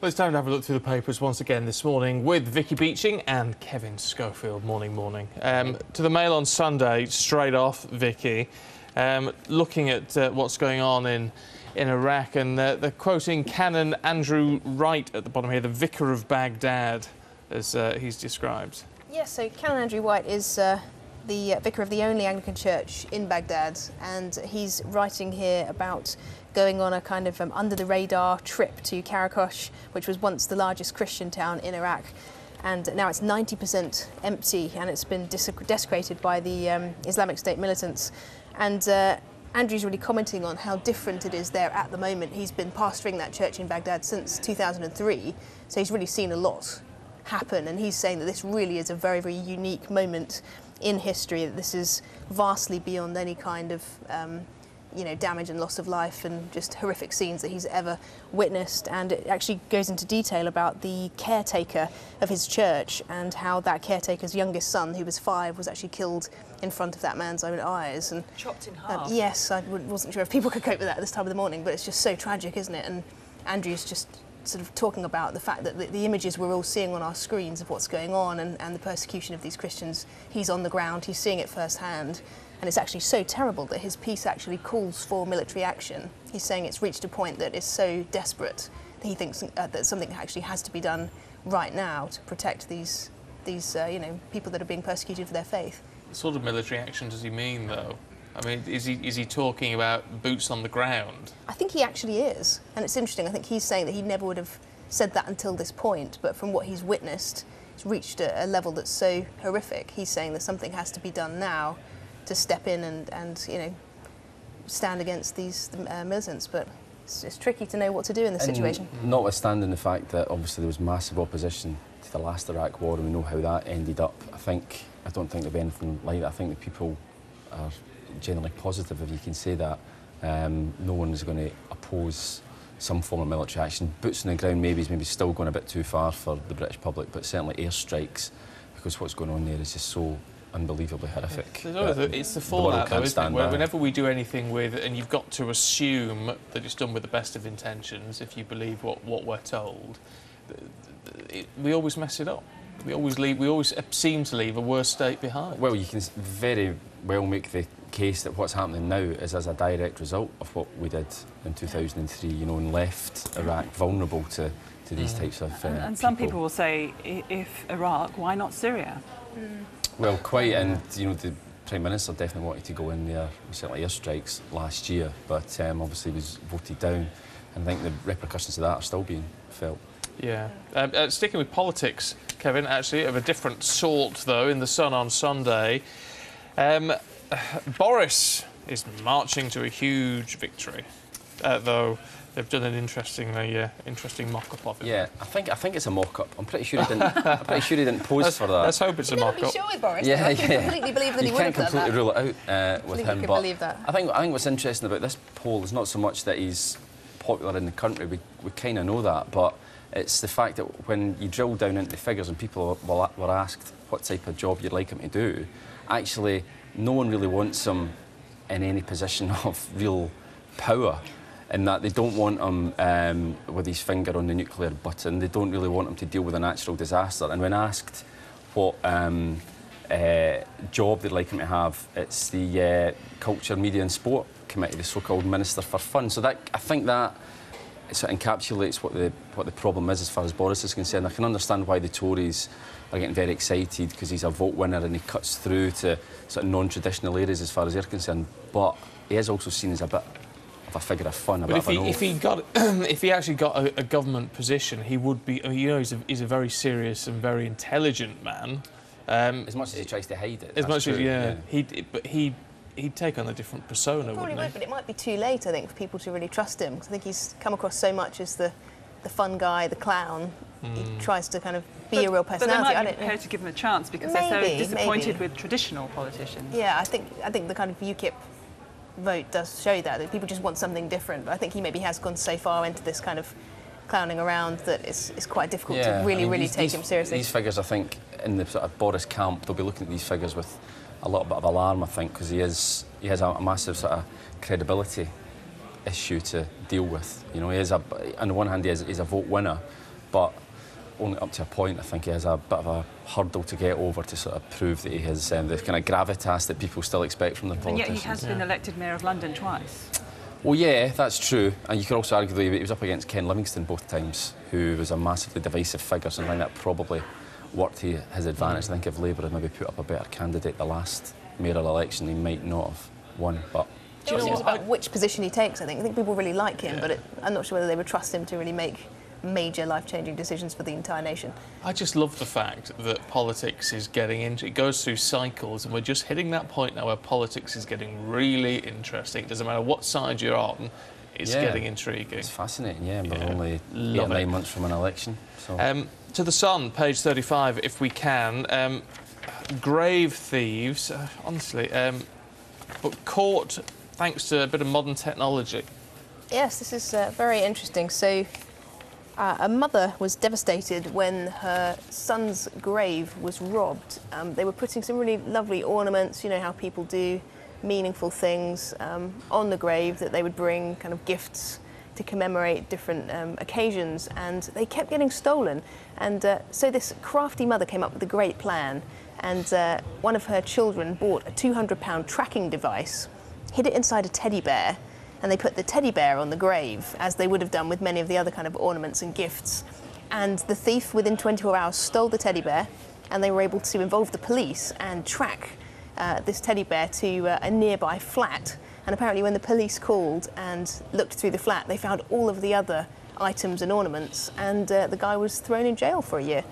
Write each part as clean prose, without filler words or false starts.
Well, it's time to have a look through the papers once again this morning with Vicky Beeching and Kevin Schofield. Morning. To the Mail on Sunday, straight off, Vicky, looking at what's going on in Iraq, and they're quoting Canon Andrew Wright at the bottom here, the Vicar of Baghdad, as he's described. Yes, so Canon Andrew White is the vicar of the only Anglican church in Baghdad, and he's writing here about going on a kind of under-the-radar trip to Karakosh, which was once the largest Christian town in Iraq, and now it's 90% empty, and it's been desecrated by the Islamic State militants. And Andrew's really commenting on how different it is there at the moment. He's been pastoring that church in Baghdad since 2003, so he's really seen a lot happen, and he's saying that this really is a very, very unique moment in history, that this is vastly beyond any kind of damage and loss of life and just horrific scenes that he's ever witnessed. And it actually goes into detail about the caretaker of his church and how that caretaker's youngest son, who was 5, was actually killed in front of that man's own eyes. And chopped in half. Yes, I wasn't sure if people could cope with that at this time of the morning, but it's just so tragic, isn't it? And Andrew's just sort of talking about the fact that the images we're all seeing on our screens of what's going on and the persecution of these Christians, he's on the ground, he's seeing it firsthand. And it's actually so terrible that his piece actually calls for military action. He's saying it's reached a point that is so desperate that he thinks that something actually has to be done right now to protect these people that are being persecuted for their faith. What sort of military action does he mean, though? I mean, is he talking about boots on the ground? I think he actually is, and it's interesting. I think he's saying that he never would have said that until this point, but from what he's witnessed, it's reached a level that's so horrific. He's saying that something has to be done now to step in and stand against these militants, but it's tricky to know what to do in this situation. Notwithstanding the fact that obviously there was massive opposition to the last Iraq war, and we know how that ended up, I don't think there'll be anything like that. I think the people are generally positive, if you can say that. No one is going to oppose some form of military action. Boots on the ground maybe is still going a bit too far for the British public, but certainly airstrikes, because what's going on there is just so unbelievably horrific. It's the fallout, though, isn't it? Where whenever we do anything with, and you've got to assume that it's done with the best of intentions, if you believe what we're told, we always mess it up. We always seem to leave a worse state behind. Well, you can very well make the case that what's happening now is as a direct result of what we did in 2003, and left Iraq vulnerable to these types of and some people will say, if Iraq, why not Syria? Well, quite, and the Prime Minister definitely wanted to go in there with certainly airstrikes last year, but obviously was voted down, and I think the repercussions of that are still being felt. Yeah. Sticking with politics, Kevin, actually of a different sort, though, in the Sun on Sunday, Boris is marching to a huge victory, though they've done an interesting mock-up of it. Yeah, I think it's a mock-up. I'm pretty sure he didn't pose for that. Let's hope it's a mock-up. Be sure with Boris. Yeah, I completely believe that he would have done that. You can't completely rule it out with him. But believe that. I think what's interesting about this poll is not so much that he's popular in the country. We kind of know that, but it's the fact that when you drill down into the figures and people were asked what type of job you'd like him to do, actually no one really wants him in any position of real power, in that they don't want him with his finger on the nuclear button. They don't really want him to deal with a natural disaster. And when asked what job they'd like him to have, it's the Culture, Media and Sport Committee, the so-called Minister for Fun. So I think that sort of encapsulates what the problem is as far as Boris is concerned. I can understand why the Tories are getting very excited, because he's a vote winner and he cuts through to sort of non-traditional areas as far as they're concerned. But he is also seen as a bit of a figure of fun. But if he actually got a government position, he would be. I mean, he's a very serious and very intelligent man. As much as he tries to hide it. As much as he'd take on a different persona, Probably wouldn't he? but it might be too late, I think, for people to really trust him, because I think he's come across so much as the fun guy, the clown. He tries to kind of be a real personality. But they might be prepared to give him a chance because they're so disappointed with traditional politicians. Yeah, I think the kind of UKIP vote does show that people just want something different. But I think he maybe has gone so far into this kind of clowning around that it's quite difficult to really take him seriously. These figures, I think, in the sort of Boris camp, they'll be looking at these figures with a little bit of alarm, I think, because he has a massive sort of credibility issue to deal with. He is on the one hand, he's a vote winner, but only up to a point. I think he has a bit of a hurdle to get over to sort of prove that he has the kind of gravitas that people still expect from the politician. And yet he has been elected Mayor of London twice. Well, yeah, that's true. And you could also argue that he was up against Ken Livingstone both times, who was a massively divisive figure, so I think that probably worked to his advantage. I think if Labour had maybe put up a better candidate the last mayoral election, he might not have won. But do you know what? About which position he takes, I think people really like him, but I'm not sure whether they would trust him to really make major life-changing decisions for the entire nation. I just love the fact that politics is getting into it goes through cycles, and we're just hitting that point now where politics is getting really interesting. It doesn't matter what side you're on, it's getting intriguing. It's fascinating, We're only 8 or 9 months from an election. So. To the Sun, page 35, if we can. Grave thieves, honestly, but caught thanks to a bit of modern technology. Yes, this is very interesting. So, a mother was devastated when her son's grave was robbed. They were putting some really lovely ornaments, you know how people do meaningful things on the grave, that they would bring kind of gifts to commemorate different occasions, and they kept getting stolen. And so this crafty mother came up with a great plan, and one of her children bought a £200 tracking device, hid it inside a teddy bear, and they put the teddy bear on the grave, as they would have done with many of the other kind of ornaments and gifts. And the thief, within 24 hours, stole the teddy bear, and they were able to involve the police and track this teddy bear to a nearby flat. And apparently when the police called and looked through the flat, they found all of the other items and ornaments, and the guy was thrown in jail for a year.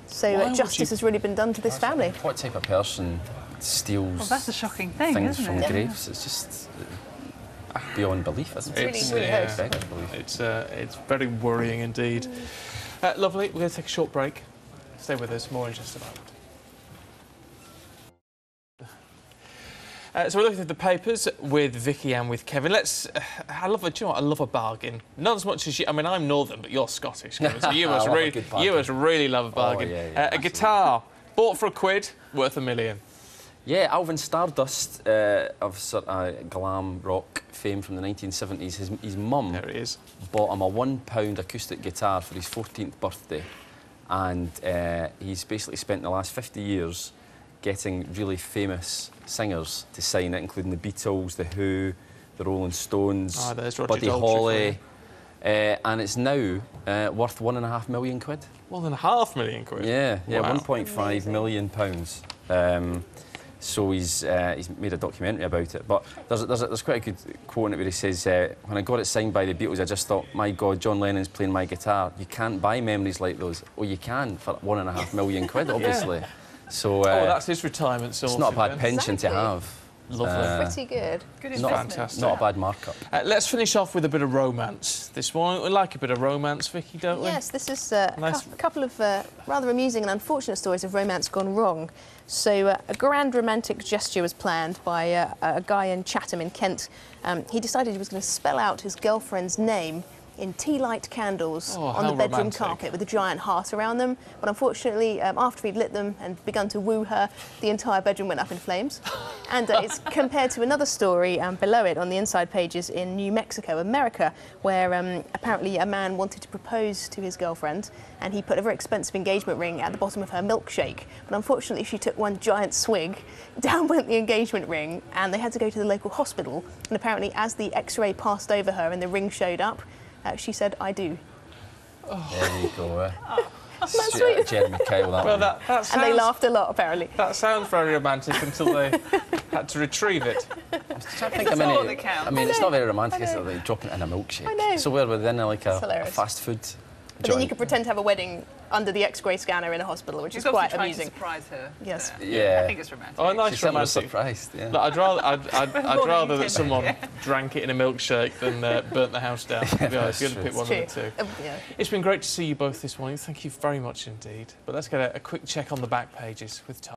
So justice has really been done to this family. What type of person steals that's a shocking thing, things isn't from it? graves? It's just beyond belief, isn't it? It's really hurts. It's very worrying indeed. Lovely, we're going to take a short break. Stay with us, more in just a moment. So we're looking at the papers with Vicky and with Kevin. I love a bargain. Not as much as you. I mean, I'm Northern, but you're Scottish, Kevin, so you must really love a bargain. A guitar bought for £1, worth £1 million. Yeah, Alvin Stardust of sort of glam rock fame from the 1970s. His mum bought him a £1 acoustic guitar for his 14th birthday, and he's basically spent the last 50 years getting really famous singers to sign it, including the Beatles, the Who, the Rolling Stones, Buddy Holly, and it's now worth £1.5 million. £1.5 million? Yeah, wow. £1.5 million. So he's made a documentary about it. But there's quite a good quote in it where he says, when I got it signed by the Beatles, I just thought, my God, John Lennon's playing my guitar. You can't buy memories like those. Oh, you can for £1.5 million, obviously. Yeah. So that's his retirement sorted. It's not a bad pension to have. Lovely. Pretty good. Good investment. Fantastic. Not a bad markup. Let's finish off with a bit of romance this morning. We like a bit of romance, Vicky, don't we? Yes, this is a couple of rather amusing and unfortunate stories of romance gone wrong. So a grand romantic gesture was planned by a guy in Chatham in Kent. He decided he was going to spell out his girlfriend's name in tea light candles on the bedroom carpet with a giant heart around them. But unfortunately, after he'd lit them and begun to woo her, the entire bedroom went up in flames. And it's compared to another story below it on the inside pages in New Mexico, America, where apparently a man wanted to propose to his girlfriend, and he put a very expensive engagement ring at the bottom of her milkshake. But unfortunately, she took one giant swig, down went the engagement ring, and they had to go to the local hospital. And apparently, as the X-ray passed over her and the ring showed up, she said, "I do." Oh. There you go. That's sweet. Jeremy Kyle, that sounds, and they laughed a lot, apparently. That sounds very romantic until they had to retrieve it. I mean, it's not very romantic, is it? Like dropping it in a milkshake. I know. So we're within like a fast food But then you could pretend to have a wedding under the X-ray scanner in a hospital, which is quite amusing. To surprise her. Yes. Yeah. I think it's romantic. Oh, a nice She's romantic. Surprised. Yeah. Look, I'd rather that someone drank it in a milkshake than burnt the house down. Yeah, if you had to pick one of the two. Yeah. It's been great to see you both this morning. Thank you very much indeed. But let's get a quick check on the back pages with Tom.